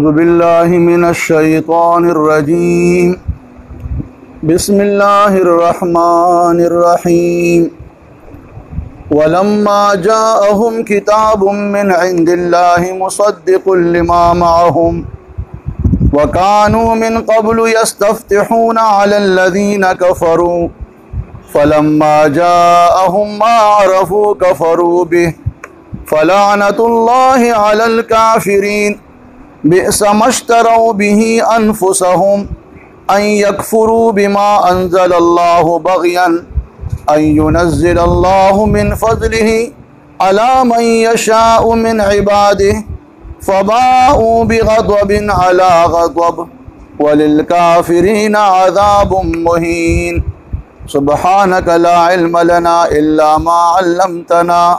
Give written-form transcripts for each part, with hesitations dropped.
أعوذ بالله من الشيطان الرجيم بسم الله الرحمن الرحيم ولما جاءهم كتاب من عند الله مصدق لما معهم وكانوا من قبل يستفتحون على الذين كفروا فلما جاءهم ما عرفوا كفروا به فلعنة الله على الكافرين بئس ما اشتروا به أنفسهم أن يكفروا بما أنزل الله بغيا أن ينزل الله من فضله على من يشاء من عباده فباءوا بغضب على غضب وللكافرين عذاب مهين سبحانك لا علم لنا إلا ما علمتنا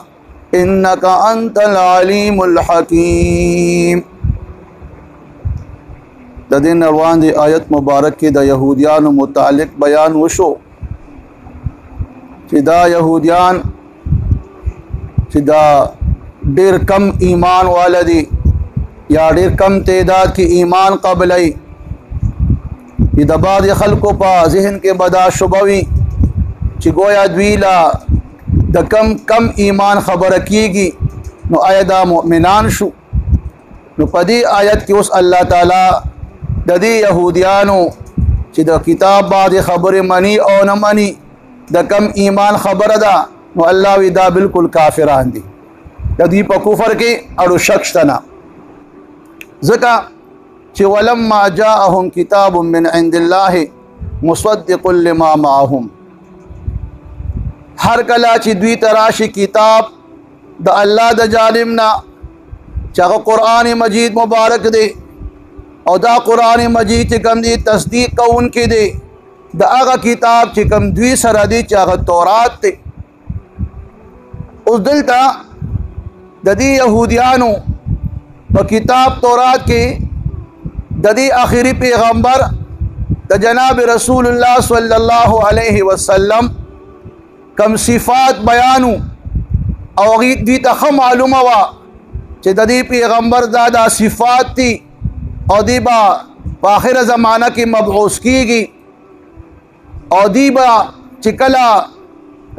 إنك أنت العليم الحكيم. د دې روان دی آیت مبارک کې د يهوديانو متعلق بیان وشو چې دا يهوديان چې دا ډېر کم ایمان والدي یا ډېر کم تعداد کې ایمان قبلای د بعض خلکو په ذهن کې بدا شوبوي چې گویا دوی لا د کم ایمان خبره کیږي نو آیا دا مؤمنان شو. نو په دې آیت کې اوس الله تعالی د دې يهوديانو چې د کتاب بعد خبره منی او نه منی د کم ایمان خبره ده نو الله وی دا بالکل کافران دي د دې په کفر کې اړو شک شته نه ځکه چې ولما جاءهم کتاب من عند الله مصدق لما معهم هر کله چې دوی تراشي کتاب د الله د جانب نه چې هغه قرآن مجید مبارک دی او دا قرآن مجید چې کوم دی تصدیق کوونکی دی د هغه کتاب چې کوم دوی سره دی چې هغه تورات دی. اوس دلته د دې يهوديانو په کتاب تورات کې د دې آخري پیغمبر د جناب رسول الله صلی الله علیه وسلم کم صفات بیانو او دې ته معلومه وا چې د دې پیغمبر دا صفات دي او دی با په آخر زمانہ کې مبعوث کیږي او دی با چې کله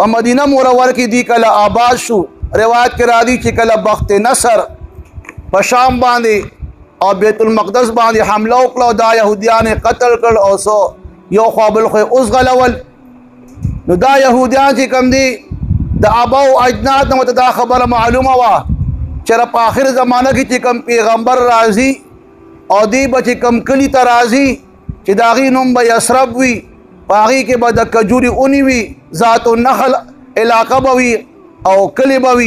په مدینه منوره کې دی کله آباد شو روایت کې راځي چې کله بخت نصر په شام باندې او بیت المقدس باندې حمله وکړه دا يهوديان قتل کړ او سو یو قابل خو اوس غلول نو دا يهوديان چې کوم دي د اباو اجداد نو ته دا خبره معلومه وا چې په آخر زمانہ کې چې کوم پیغمبر راځي او دی بچ کم کلی ترازی چې داغي نوم به یسرب وی باغی کې به د کجوري اونی وی ذات النخل علاقه به وی او کلی به وی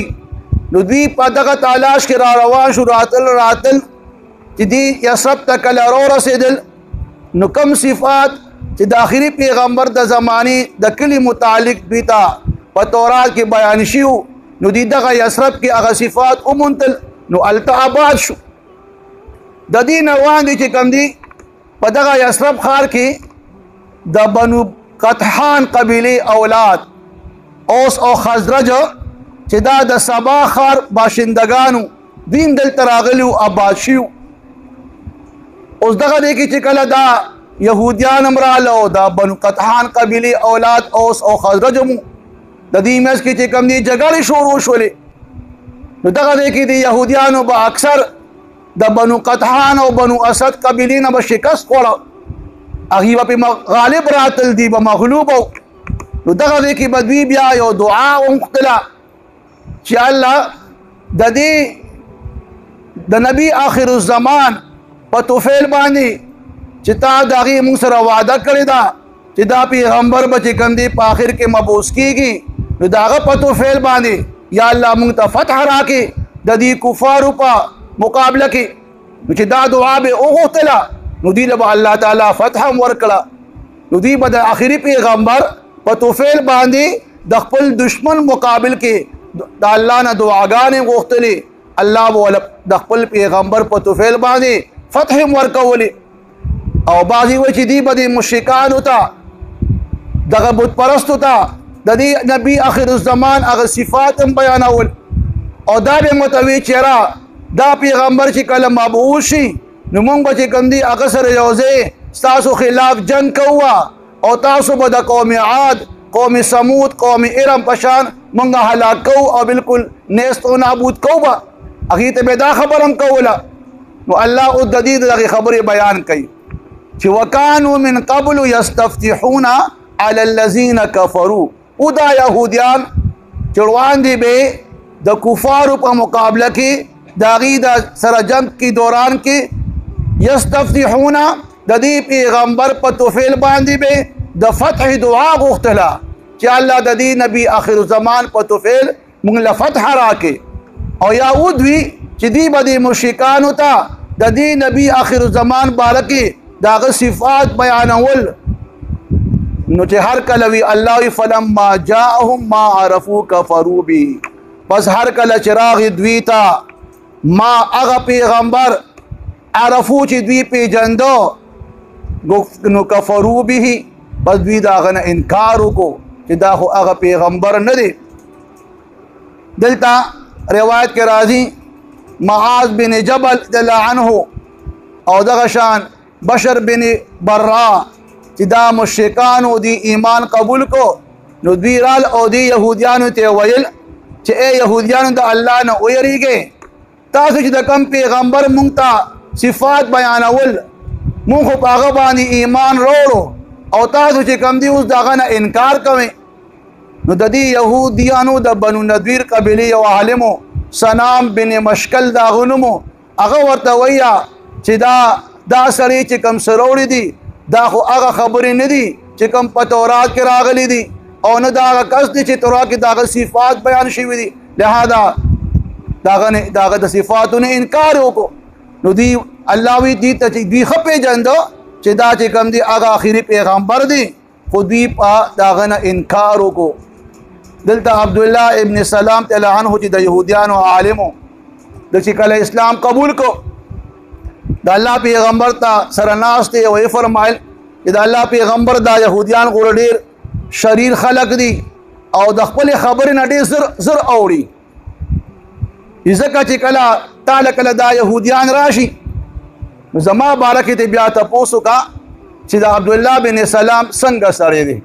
نو دوی په دغه تلاش کې را روان شو راتل چې دی یسرب ته کله رسیدل نو کم صفات چې د آخري پیغمبر د زماني د کلی متعلق بیتا په تورات کې بیان شیو نو دی دغه یسرب کې هغه صفات اومنتل نو التعباد شو د دین روان دي چې کوم دي په دغه یسرب خار کې د بنو قطحان قبیله اولاد اوس او خزرج چې دا د سبا خار باشندگانو دین دلته راغلي او آباد شو. اوس دغه دي کې چې کله دا يهوديان امراله او دا بنو قطحان قبیله اولاد اوس او خزرج مو د دې مېس کې چې کوم دي جګړې شروع شولې نو دغه دي کې دي يهوديانو به اکثر د بنو قطحان او بنو اسد قبیلین به شکست خوړه هغه په غالب راتل دي به مغلوب نو دغه کې بدوی بیا یو دعا وکړه چې الله د دې د نبی آخر الزمان په توفیل باندې چې تا دغه موږ سره وعده کړی دا چې دا پیغمبر به کوم دی په آخر کې مبعوث کیږي نو داغه په توفیل باندې یا الله موږ ته فتح راکې د دې کفارو په مقابله کې نو چې دا دعا به وغوښتله نو دوی له به الله تعالی فتح هم ورکړه. نو دوی به د آخري پیغمبر په توفیل باندې د خپل دشمن مقابل کې د الله نه دعاګانې غوښتلې، الله به د خپل پیغمبر په توفیل باندې فتح هم ورکولې. او بعضې وایي چې دوی به د مشرکانو ته دغه بت پرستو ته د دې نبي آخر الزمان هغه صفات هم بیانول، او دا به متوي چېرې دا پیغمبر چې کله مبعوث شي نو موږ به چې کوم دي هغه سره یو ځای ستاسو خلاف جنګ کوو او تاسو به د قوم عاد، قوم سمود، قوم ارم په شان موږ هلاک کوو او بالکل نیست و نابود کوو به. هغې ته به دا خبر هم کوله. نو الله اوس د دې دغې خبرې بیان کوي چې وکانو من قبل یستفتحون علی الذین کفروا. او دا یهودیان چې وړاندې به د کفارو په مقابله کې د هغې د سره جنګ کې دوران کې یستفتحون د دې پیغمبر په توفیل باندې به د فتح دعا غوښتله چې الله د دې نبي آخر الزمان په توفیل موږ له فتح راکړي. او یا ودوي چې دوی به د مشرکانو ته د دې نبي آخر الزمان باره کې د هغه صفات بیانول. نو چې هر کله وي الله وي فلما جاءهم ما عرفوا کفروا به، پس هر کله چې راغی دوی ته ما هغه پیغمبر عرفو چې دوی پیژندو نو کفروا به، پس دوی د هغه نه انکار وکړو چې دا خو هغه پیغمبر نه دی. دلته روایت کې راځي معاذ بن جبل رضی الله عنه او دغه شان بشر بن برا چې دا مشرکانو دی ایمان قبول کو نو دوی رال او دی یهودیانو ته ویل چې ای یهودیانو د الله نه ویریږئ، تاسو چې د کم پیغمبر مونږ ته صفات بیانول مونږ خو په هغه باندې ایمان وروړو او تاسو چې کم دی اوس د هغه نه انکار کوئ. نو د دې یهودیانو د بنو نذیر قبیلې یو عالمو سنام بن مشکل د هغه نوم و، هغه ورته ویه چې دا سړی چې کم سروړي دي دا خو هغه خبرې نه دي چې کم په تورات کې راغلي دي او نه دا هغه کس دی چې تورات کې د هغه صفات بیان شوي دي، لہذا د هغه د صفاتو نه انکار وکړو. نو دوی الله وی دوی ته دوی ښه پېژنده چې دا چې کوم دی هغه آخري پیغمبر دی، خو دوی په د هغه نه انکار وکړو. دلته عبدالله ابن سلام تعالی عنه چې د یهودیانو عالمو د چې کله اسلام قبول کو د الله پیغمبر ته سره ناست دی او یې فرمایل چې د الله پیغمبر دا یهودیان غوره ډېر شریر خلق دي او د خپلې خبرې نه ډېر زر اوري، ځکه چې کله تاله کله دا یهودیان راشي نو زما باره کې ته بیا تپوس وکړه چې د عبدالله بن سلام څنګه سړی دی.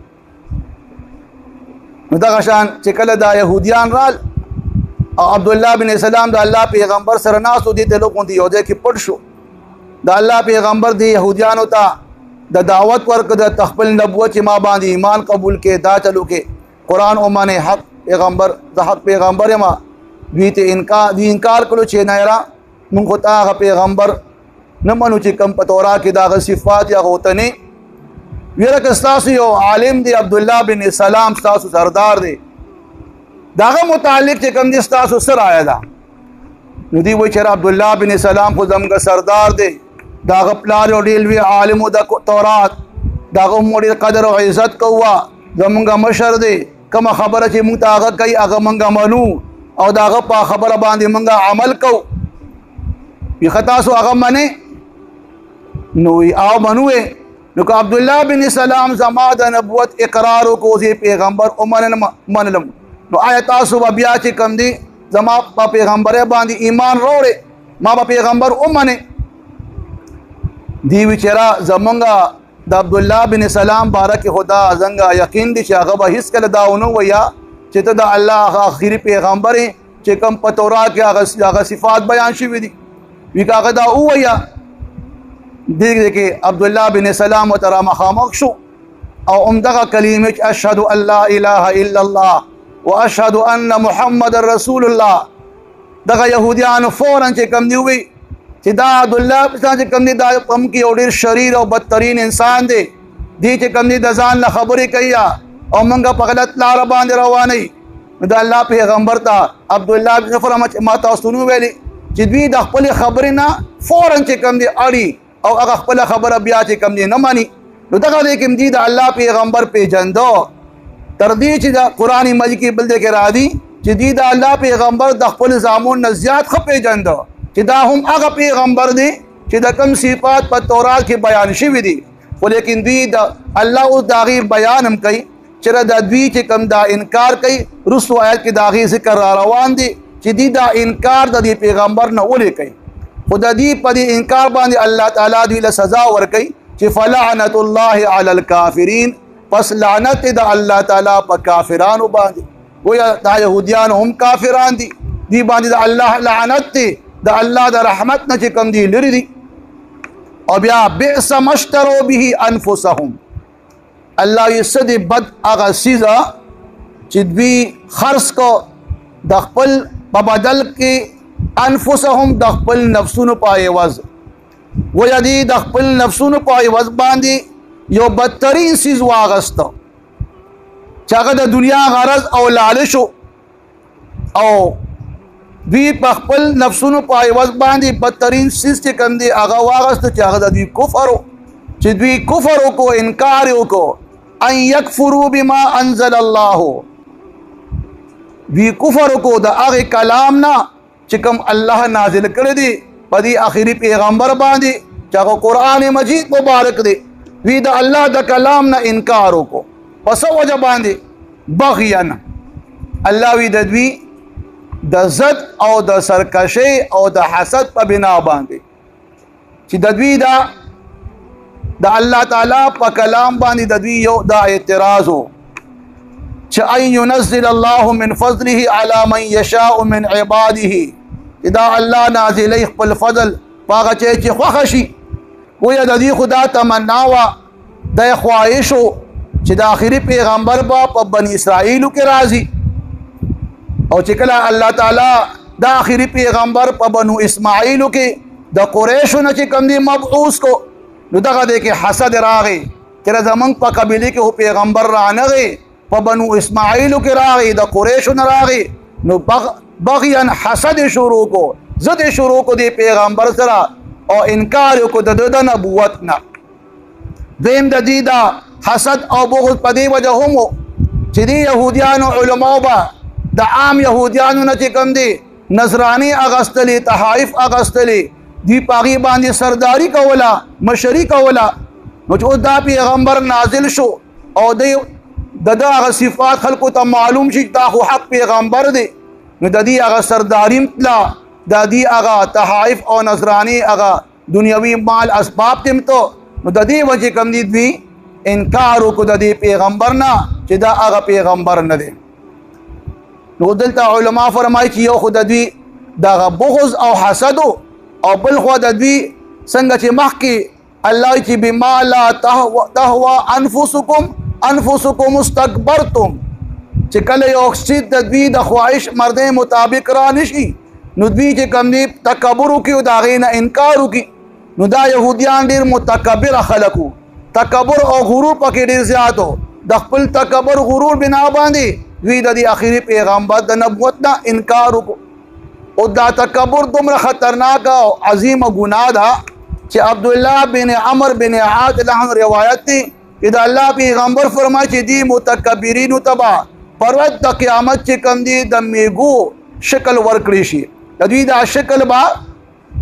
نو دغه شان چې کله دا یهودیان رال او عبدالله بن سلام د الله پیغمبر سره ناست و، دې ته لوګ غوندې یو ځای کې پټ شو. د الله پیغمبر د یهودیانو ته د دعوت ورکړه د خپل نبوت چې ما باندې ایمان قبول کې دا چلو کې قرآن ومنې حق پیغمبر د حق پیغمبر یم. دوی ته انکار کړو چې نه یاره مونږ خو ته هغه پیغمبر نه منو چې کوم په تورات کې د هغه صفات یا غوته نه ویره که ستاسو یو عالم دی عبدالله بن سلام ستاسو سردار دی د هغه متعلق چې کوم دی ستاسو څه رایه ده؟ نو دوی وایي چې عبدالله بن سلام خو زموږ سردار دی، د هغه پلار یو ډېر لوی عالم د تورات، د هغه موږ ډېر قدر او عزت کوو، زموږ مشر دی، کومه خبره چې موږ ته هغه کوي هغه موږ منو او د هغه په خبره باندې موږ عمل کوو. بیخه تاسو هغه منئ؟ نو او منو نو که عبدالله بن سلام زما د نبوت اقرار وکړو چې پیغمبر ومنلم نو آیا تاسو به بیا چې کوم دی زما په پیغمبر باندې ایمان وروړئ، ما به پیغمبر ومنئ؟ دی وی چېرې زمونږ د عبدالله بن سلام باره کې خدا زنګه یقین دی چې هغه به هېڅکله دا ونه ویه چې ته د الله آخري پیغمبر یې چې کوم په تورات کې هغه صفات بیان شوي دي. وی که هغه دا وویه دې کې عبدالله بن سلام ورته را مخامخ شو او همدغه کلمې چې اشهد ان لا اله الا الله و اشهد ان محمد رسول الله دغه یهودیانو فوراً چې کوم دی وی چې دا عبدالله چې کوم دی دا هم کې یو ډېر شریر او بدترین انسان دی، دی چې کوم دی د ځان له خبرې کوي او موږ په غلط لاره باندې روانوي. نو د الله پیغمبر ته عبدالله بن فرمایي ما تاسو نو ویلي چې دوی د خپل خبرې نه فوراً چې کوم دی اړي او هغه خپل خبره بیا چې کوم دی نه مانی. نو دغه دی کوم دی د الله پیغمبر پیژندو تر دې چې د قرآن مجید کې بل دی کې راځي چې دی د الله پیغمبر د خپل زامن نه زیات ښه پیژندو چې دا هم هغه پیغمبر دی چې د کوم صفات په تورات کې بیان شوي دي. خو لیکن دوی د الله اوس د هغې بیان هم کوي چې د دوی چې کوم دا انکار کوي رسو آیت کې د هغې ذکر را روان دی چې دی دا انکار د دې پیغمبر نه ولې کوي. خو د دې په دې انکار باندې الله تعالی دوی له سزا ورکوي چې فلعنت الله علی الکافرین، پس لعنت د الله تعالی په کافرانو باندې. گویا دا یهودیان هم کافران دي، دی باندې د الله لعنت دی، د الله د رحمت نه چې کوم دی لري دي. او بیا بئس ما اشتروا به انفسهم، الله یې څه دی بد هغه څیزه چې دوی خرڅ کو د خپل په بدل کې انفسهم د خپل نفسونو په عوض. گویا دی د خپل نفسونو په عوض باندې یو بدترین څیز واغسته چې هغه د دنیا غرض او لالچو، او دوی په خپل نفسونو په عوض باندې بدترین څیز چې کوم دی هغه واغسته چې هغه د دوی کفر و، چې دوی کفر وکړو، انکار وکړو. ان یکفروا بما انزل الله، دوی کفر وکړو د هغې کلام نه چې کوم الله نازل کړی دی په دې آخري پیغمبر باندې چې هغه قرآن مجید مبارک دی. دوی د الله د کلام نه انکار وکړو په څه وجه باندې؟ بغیا. الله وی د دوی د ضد او د سرکشۍ او د حسد په بنا باندې چې د دوی د الله تعالی په کلام باندې د دوی یو دا اعتراض و چې ان ينزل الله من فضله على من يشاء من عباده، دا الله نازلی خپل فضل پاغه چې خوښه شي. گویا د دې خدا تمنا وه، د خواهش و چې د آخري پیغمبر به په بني اسرائیلو کې راځي، او چې کله الله تعالی د آخري پیغمبر په بنو اسماعیلو کې د قریشو نه چې کوم دی مبعوث کو، نو دغه دی کې حسد راغی چې زمونږ په قبیله کې هو پیغمبر رانغی، په بنو اسماعیلو کې راغی، د قریشو نه راغی، نو بغیا حسد شروع کو، ضد شروع کو دی پیغمبر سره او انکار کو د نبوت نه. دویم د دې دا حسد او بغض په دې وجه هم چې دی یهودیانو علماو به د عام یهودیانو نه چې کوم دی نظرانی اغستلی، تحائف اغستلی، دی پاغي باندې سرداری کوله، مشري کوله. نو چې اوس دا پیغمبر نازل شو او د هغه صفات خلکو ته معلوم شي دا خو حق پیغمبر دی، نو د دې هغه سرداریم تلا، د دې هغه تحائف او نظرانی هغه دنیوي مال اسباب تمتو، نو د دې وجه کوم دی دوی انکار وکړو د دې پیغمبر نه چې دا هغه پیغمبر نه دی. نو دلته علما فرمایي چې یو خو د دوی دغه بغض او حسد او بل خو د دوی څنګه چې مخکې الله چې بما لا تهوى انفسکم استكبرتم، چې کله یو شي د دوی د خواهش مردې مطابق را نشي نو دوی چې کوم دی تکبر وکړي او د هغې نه انکار وکړي. نو دا یهودیان ډېر متکبر خلک وو، تکبر او غرور پکې ډېر زیات و. د خپل تکبر غرور بنا باندې دوی د دې آخري پیغمبر د نبوت نه انکار وکړو. او دا تکبر دومره خطرناک او عظیمه ګناه ده چې عبدالله بن عمر بن عاص عنه روایت دی چې د الله پیغمبر فرمایي چې دی متکبرینو تبا پر ورځ د قیامت چې کوم دی د میږو شکل ورکړی شي، د دوی دا شکل به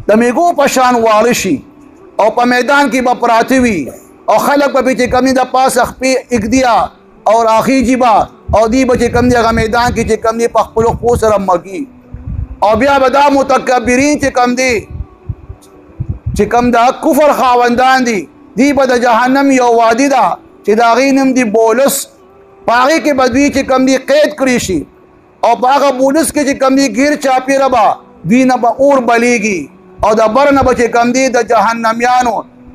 د میږو په شان واړه شي او په میدان کې به پراته وي او خلک به چې کوم دی د پاسه خپې اږدیا او راخیږي به او دی به چې کوم دی هغه میدان کې چې کوم دی په خپلو خپو سره مږي. او بیا به دا متکبرین چې کوم دی چې کوم دا کفر خاوندان دي، دی به د جهنم یو وادي ده چې د هغې نوم دی بولس، په هغې کې به دوی چې کوم دی قید کړي شي او په هغه بولس کې چې کوم دی ګیر چاپېره به دوی نه به اور بلیږي او د بر نه به چې کوم دی د جهنمیانو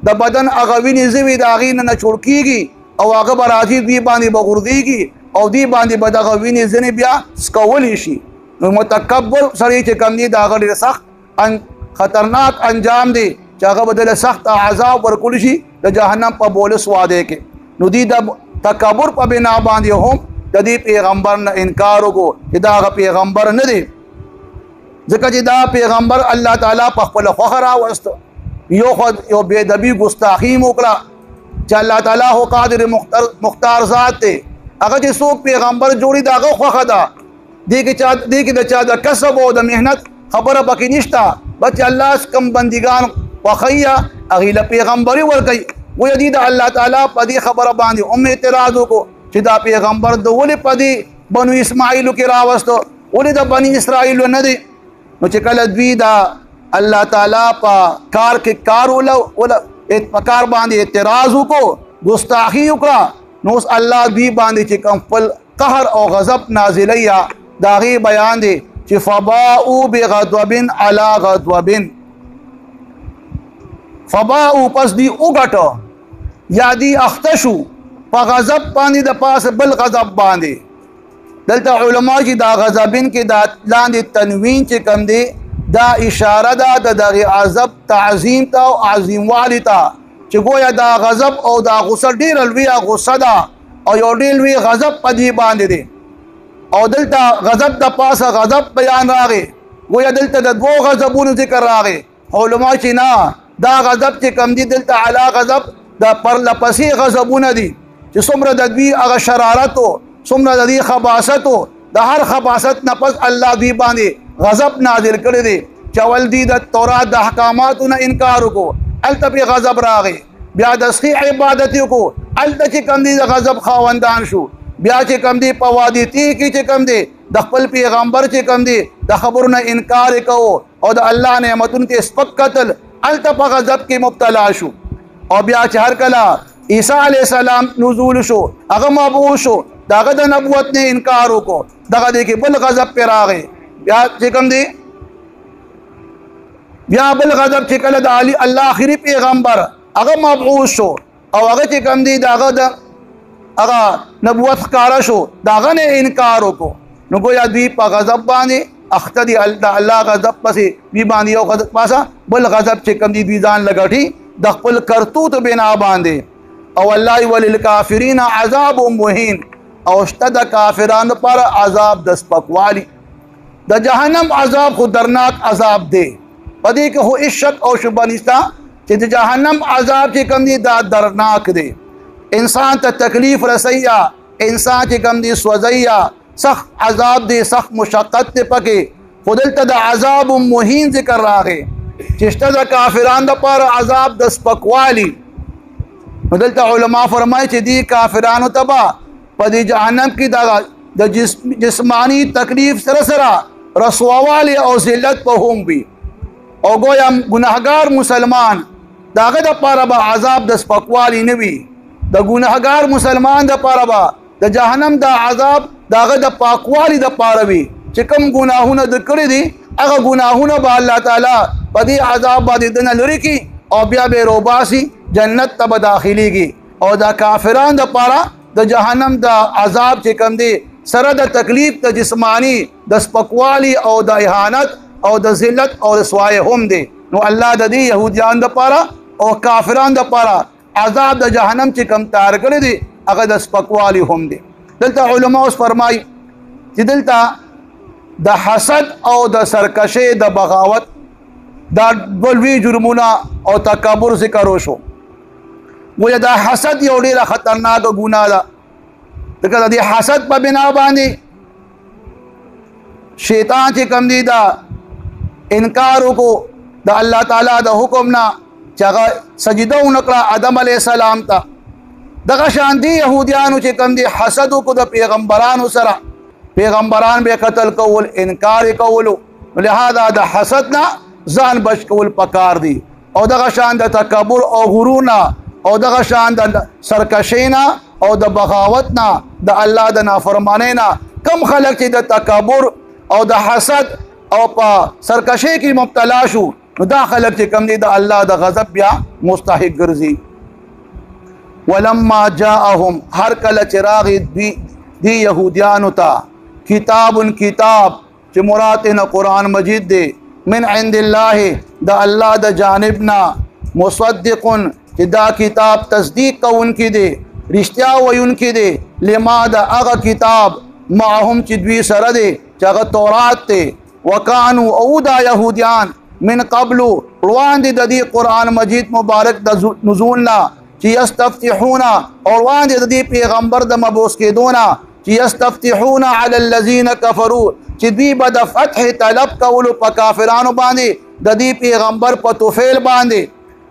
د بدن هغه وینې زوي د هغې نه چوړ کېږي او هغه به راځي دوی باندې به غورځېږي او دوی باندې به دغه وینې ځینې بیا سکولی شي. نو متکبر سړی چې کوم دی د هغه ډېر سخت خطرناک انجام دی چې هغه به دله سخت عذاب ورکولی شي د جهنم په بولس واده کې. نو دوی د تکبر په بنا باندې هم د دې پیغمبر نه انکار وکړو چې دا هغه پیغمبر نه دی. ځکه چې دا پیغمبر الله تعالی په خپل خوښه راوست یو خو یو بې ادبي ګستاخي م وکړه چې الله تعالی هو قادر مختار ذات دی هغه چې څوک پیغمبر جوړي د هغه خوښه ده دې کې د چا د کسب او د محنت خبره پکې نشته بچ الله کم بندگان خوښیه هغې له پیغمبري ورکوي وایي دوی د الله تعالی په دې خبره باندې هم اعتراض وکړو چې دا پیغمبر د ولې په دې بنو اسماعیلو کې راوستو ولې د بني اسرائیلو نه دی نو چې کله دوی دا الله تعالی په کار کې په کار باندې اعتراض وکړو ګستاخي وکړه نو اوس الله دوی باندې چې کوم خپل قهر او غضب نازلی د هغې بیان دی چې فباؤوا بغضب علی غضب فباؤوا پس دی وګټه یا دی اخته شو په غضب باندې د پاسه بل غضب باندې دلته علما چې دا غضبین کې دا لاندې تنوین چې کم دی دا اشاره ده د دغه عذاب تعظیم ته او عظیم والی ته چې گویا دا غضب او دا غصه ډېره لویه غصه ده او یو ډېر لوی غضب په دې باندې دی او دلته غضب د پاسه غضب بیان راغی گویا دلته د دوو غضبونو ذکر راغی علما چې نه دا غضب چې کم دی دلته علا غضب د پرلپسې غضبونه دي چې څومره د دوی هغه شرارت او څومره د دې خباثت او د هر خباثت نه پس الله دوی باندې غضب نازل کړی دی چې اول دی د تورات د احکاماتو نه انکار وکړو هلته پرې غضب راغی بیا د صحیح عبادت وکړو هلته چې کم دی د غضب خاوندان شو بیا چې کم دی په وادي تیه کې چې کم دی د خپل پیغمبر چې کم دی د خبرو نه انکار یې کوو او د الله نعمتونو ته سپک کتل هلته په غضب کې مبتلا شو او بیا چې هر کله عیسی علیه السلام نزول شو هغه مبعوث شو د هغه د نبوت نه انکار وکړو دغه دی کې بل غضب پرې راغی بیا چې کوم دی بیا بل غضب چې کله د الله آخري پیغمبر هغه مبعوث شو او هغه چې کوم دی د هغه نبوت ښکاره شو د هغه نه انکار وکړو نو ګویا دوی په غضب باندې اخته دي د الله غضب پسې دوی باندې یو غضب پاسه بل غضب چې کوم دی دوی ځان لګټي د خپل کرتوت بنا باندې او الله وللکافرین عذاب مهین او شته د کافرانو پر عذاب د سپکوالي د جهنم عذاب خو درناک عذاب دی په دې کې خو هیڅ شک او شبهه نشته چې د جهنم عذاب چې کوم دی دا درناک دی انسان ته تکلیف رسیا انسان چې کوم دی سوځیا سخت عذاب دی سخت مشقت دی پکې خو دلته د عذاب مهین ذکر راغی چې شته د کافرانو لپاره عذاب د سپکوالي نو دلته علما فرمایي چې دی کافرانو ته به په دې جهنم کې د جسمانی تکلیف سره سره رسواوالی او ذلت په هم وي او گویا ګناهګار مسلمان د هغه دپاره به عذاب د سپکوالي نه وي د ګناهګار مسلمان دپاره به د جهنم د عذاب د هغه د پاکوالي دپاره وي چې کوم ګناهونه د کړي دي هغه ګناهونه به الله تعالی په دې عذاب باندې دنه لري کړي او بیا به روباسي جنت ته به داخليږي او د کافرانو دپاره د جهنم د عذاب چې کوم دی سره د تکلیف د جسمانی د سپکوالي او د اهانت او د ذلت او رسوایی هم دی نو الله د دې يهوديان دپاره او کافرانو دپاره عذاب د جهنم چې کوم تیار کړی دی هغه د سپکوالي هم دی دلته علما اوس فرمایي چې دلته د حسد او د سرکشي د بغاوت دا بلوي جرمونه او تکبر ذکر وشو ویا دا حسد یو ډیره خطرناک ګناه ده دغه د حسد په بنا باندې شیطان چې کوم دی دا انکار وکړو د الله تعالی د حکم نه چې هغه سجده ونکړه آدم علیه السلام ته دغه شان دي یهودیانو چې کوم دی حسد وکړو د پیغمبرانو سره پیغمبران به قتل کول انکار کولو لہذا د حسد نه ځان بچ کول پکار دي او دغه شان د تکبر او غرور نه او دغه شان د سرکشي نه او د بغاوت نه د الله د نافرمانی نه کم خلک چې د تکبر او د حسد او په سرکشي کې مبتلا شو نو دا خلک چې کم دي د الله د غضب بیا مستحق ګرځي ولما جاءهم هر کله چې راغی دی یهودیانو ته کتاب چې مراد نه قرآن مجید دی من عند الله د الله د جانبنا مصدق چې دا کتاب تصدیق کوونکی دی رښتیا ویونکی دی لما د هغه کتاب معهم چې دوی سره دی چې هغه تورات دی وکانو او دا یهودیان من قبل روان دي د دې قرآن مجید مبارک د نزولنا چې یستفتحون او روان دي د دې پیغمبر د مبعوث کېدونه چې یستفتحون علی الذین کفروا چې دوی به د فتح طلب کولو په کافرانو باندې د دې پیغمبر په توفیل باندې.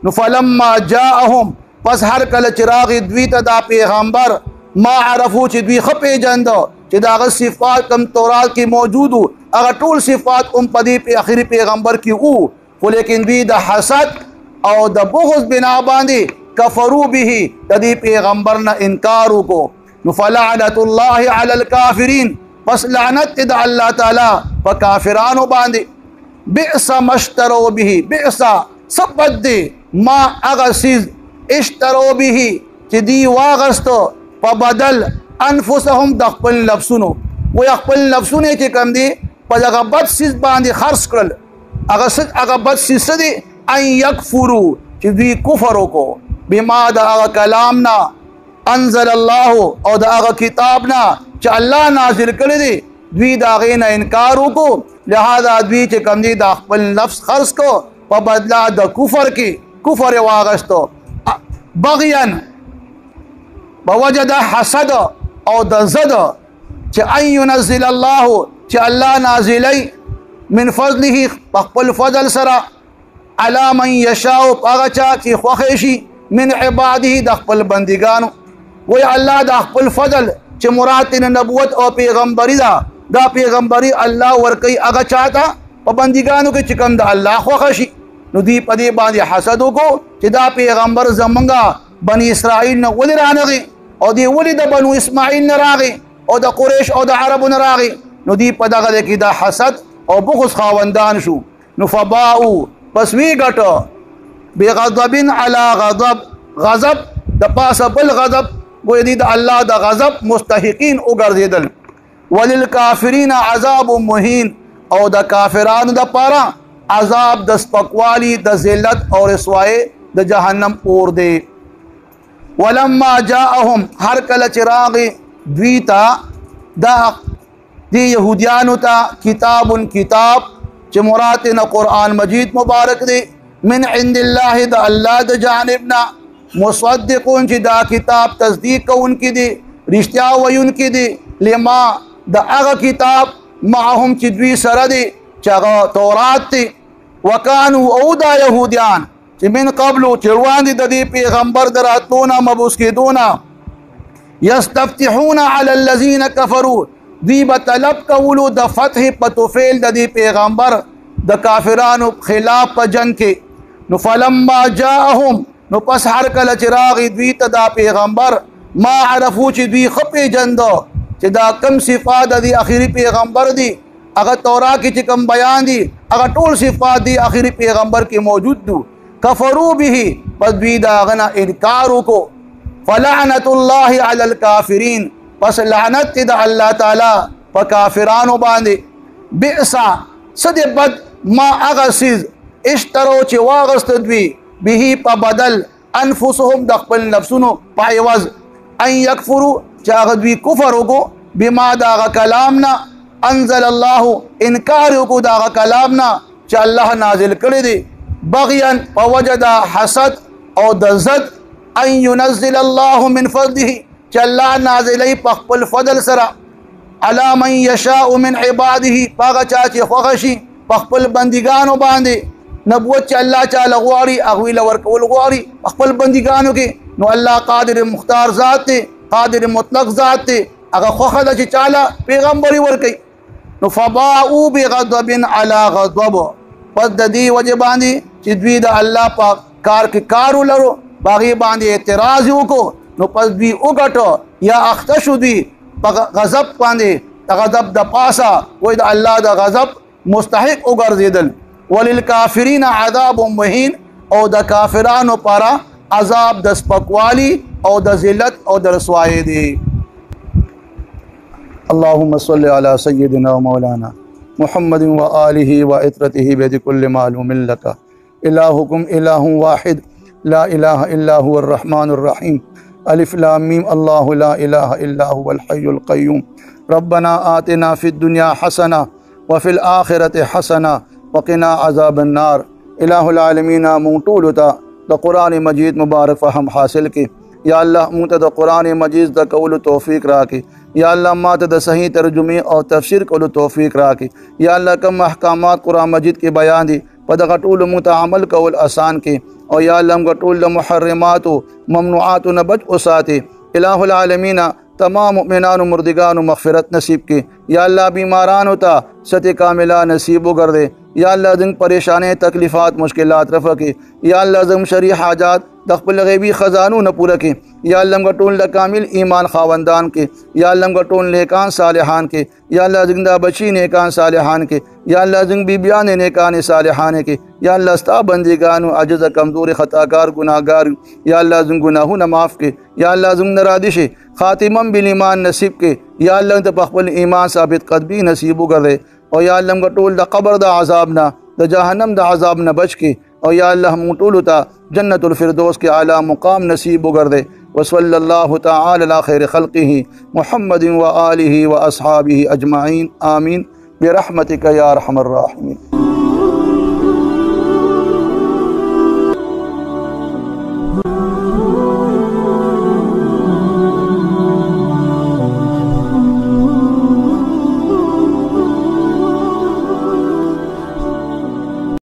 نو فلما جاءهم پس هر کله چې راغی دوی ته دا پیغمبر ما عرفو چې دوی ښه پېژنده چې د هغه صفات کوم تورات کې موجود وو هغه ټول صفات هم په دې آخري پیغمبر کې وو، خو لیکن دوی د حسد او د بغض بنا باندې کفرو به د دې پیغمبر نه انکار وکړو. نو فلعنت الله علی الکافرین پس لعنت د الله تعالی په کافرانو باندې. بئس ما اشتروا به بئس سبد دی ما هغه سیز اشتروا به چې دی واغستو په بدل انفسهم د خپل نفسونو و خپل نفسونه چې کم دي په هغه بد سیز باندې خرڅ کړل. هغه بد سیز دي ان یکفروا چې دوی کفر وکړو بما د هغه کلام نه انزل الله او د هغه کتاب نه چې الله نازل کړی دی دوی د هغې نه انکار وکړو. لہذا دوی چې کم دي د خپل نفس خرڅ کو په بدلا د کفر کې کفر واغستو بغیا بوجه د حسد او د زد چې ان ينزل الله چې الله نازلی من فضله په خپل فضل سره علی من یشاء هغه چا چې خوښ شي من عباده د خپل بندګانو. وی الله د خپل فضل چې مراد نبوت او پیغمبري دا پیغمبري الله ورکوي هغه چاته په بندګانو کې چې کوم د الله خوښ شي. نو دوی په دې باندې حسد وکړو چې دا پیغمبر زمونږه بني اسرائیل نه ولې رانغی او دی ولې د بنو اسماعیل نه راغی او د قریش او د عربو نه راغی. نو دوی په دغه کې دا حسد او بغض خاوندان شو. نو فباؤ پس وی ګټو بغضب علی غضب غضب د پاسه بل غضب ګویا دي د الله د غضب مستحقین وګرځیدل. وللکافرین عذاب مهین او د کافرانو د پاره عذاب د سپکوالی د ذلت او رسوایی د جهنم اور دی. ولما جاءهم هر کله چې راغی دوی ته دا دی یهودیانو ته کتاب چې مراد نه قرآن مجید مبارک دی من عند الله د الله د جانبنا مصدقون چې دا کتاب تصدیق کوونکی دی رښتیا ویونکی دی لما د هغه کتاب معهم چې دوی سره دی چې هغه تورات دی. وکانو او دا یهودیان چې من قبل چې روان دي د دې پیغمبر د راتلونه مبعوث کېدونه یستفتحون علی الذین کفروا دوی به طلب کولو د فتح په توفیل د دې پیغمبر د کافرانو خلاف په جنگ کې. نو فلما جاءهم نو پس هر کله چې راغی دوی ته دا پیغمبر ما عرفو چې دوی ښه پېژنده چې دا کم صفات د دې آخري پیغمبر دي هغه تورات کې چې کم بیان دي هغه ټول صفات دي آخري پیغمبر کې موجود دي. کفروا به پس دوی د هغه نه انکار وکړو. فلعنت الله علی الکافرین پس لعنت د الله تعالی په کافرانو باندې. بئس صد بد ما هغه څیز اشترو چې واغست دوی به په بدل انفسهم د خپل نفسونو په عوض ان یکفروا چې هغه دوی کفر وکړو بما د هغه کلام نه انزل الله انکار وکړو د هغه کلام نه چې الله نازل کړی دی. بغیا په وجه د حسد او د زد ان ينزل الله من فضله چې الله نازلی په خپل فضل سره علی من یشاء من عباده هغه چا چې خوښ شي په خپل بندګانو باندې. نبوت چې الله تعالی غواړي هغوی له ورکول غواړي خپل بندګانو کې. نو الله قادر مختار ذات دی قادر مطلق ذات دی هغه خوښه ده چې چاله پیغمبري ورکوي. نو فباؤوا بغضب علی غضب پس د دې وجه باندې چې دوی د الله په کار کې کار ولرو باغې باندې اعتراض وکړو نو پس دوی وګټو یا اخته شو دوی په غضب باندې د غضب د پاسه وای د الله د غضب مستحق وګرځېدل. وللکافرین عذاب مهین او د کافرانو لپاره عذاب د سپکوالی او د ذلت او د رسوایی دی. اللهم صل علی سیدنا مولانا محمد و آلہ و عطرته بید کل معلوم لک الہکم الہ واحد لا الہ الا هو الرحمن الرحیم الف لام میم اللہ لا الہ الا هو الحی القیوم ربنا آتنا فی الدنیا حسنہ व फिल आखिरत हसना वक़िना अज़ाबन्नार। इलाहुल आलमीन मुंटूलता द कुरान मजीद मुबारक फ़हम हासिल की। या अल्लाह मुत द कुरान मजीद द कौल तौफ़ीक़ राकी। या अल्लाह मात द सही तर्जुमे और तफसीर कौल तौफ़ीक़ राकी। या अल्लाह कम अहकामात कुरान मजीद के बयान दी पद गटूल मुत अमल कौल आसान के। और या अल्लाह गटूल मुहर्रमात ममनुआत न बच उसाते। इलाहुल आलमीन तमाम मुमिनान मुर्दिगान मग़फ़िरत नसीब के। या अल्लाह बीमारान होता सत कामिला नसीब कर दे। या अल्लाह जिन परेशानी तकलीफ़ात मुश्किलात रफ़ा के। या अल्लाह जम शरी हाजात दख़्बल गैबी ख़जानू न पूरा के। या अल्लाह गटोल कामिल ईमान खावंदान के। या अल्लाह गटोल नेकान सालिहान के। या अल्लाह जिंदा बची नेकान सालिहान के। या अल्लाह जिन बीबियान नेकान सालिहान के। या अल्लाह स्ता बंदिगान अजज़ कमज़ोर ख़ताकार गुनाहगार। या अल्लाह जिन गुनाहू न माफ़ के। या अल्लाह जिन नरादिश ख़ातिमम बिल ईमान नसीब के। या अल्लाह तपक़बल ईमान साबित क़दबी नसीब कर दे। और या अल्लाह गटोल द क़ब्र द अज़ाब न द जहन्नम द अज़ाब न बच के। और या अल्लाह मुटूलता जन्नतुल फ़िरदौस के आला मुक़ाम नसीब कर दे। व सल्लल्लाहु तआला अला खैर ख़ल्क़िही मुहम्मदिन व आलिही व अस्हाबिही अजमाइन आमीन बिरहमतिका या अरहमर राहिमीन।